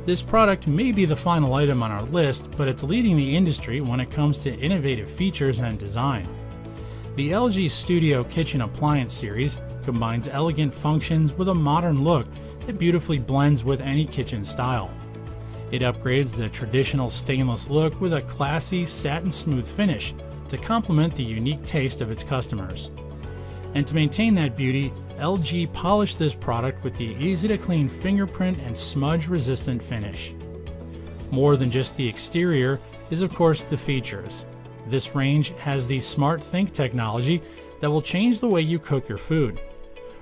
This product may be the final item on our list, but it's leading the industry when it comes to innovative features and design. The LG Studio Kitchen Appliance series combines elegant functions with a modern look that beautifully blends with any kitchen style. It upgrades the traditional stainless look with a classy satin smooth finish to complement the unique taste of its customers. And to maintain that beauty, LG polished this product with the easy-to-clean fingerprint and smudge-resistant finish. More than just the exterior is of course the features. This range has the SmartThinQ technology that will change the way you cook your food.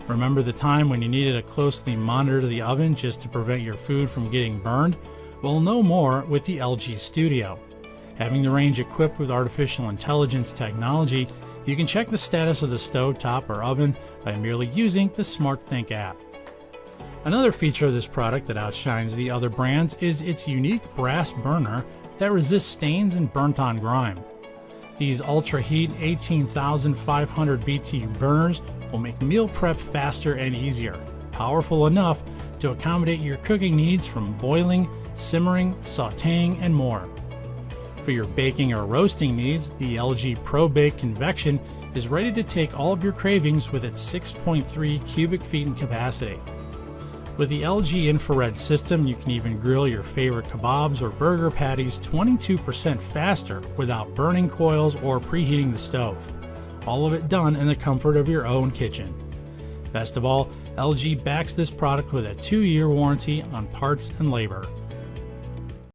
Remember the time when you needed to closely monitor the oven just to prevent your food from getting burned? Well, no more with the LG Studio. Having the range equipped with artificial intelligence technology, you can check the status of the stovetop or oven by merely using the SmartThinQ app. Another feature of this product that outshines the other brands is its unique brass burner that resists stains and burnt-on grime. These ultra-heat 18,500 BTU burners will make meal prep faster and easier, powerful enough to accommodate your cooking needs from boiling, simmering, sautéing, and more. For your baking or roasting needs, the LG ProBake Convection is ready to take all of your cravings with its 6.3 cubic feet in capacity. With the LG infrared system, you can even grill your favorite kebabs or burger patties 22% faster without burning coils or preheating the stove. All of it done in the comfort of your own kitchen. Best of all, LG backs this product with a 2-year warranty on parts and labor.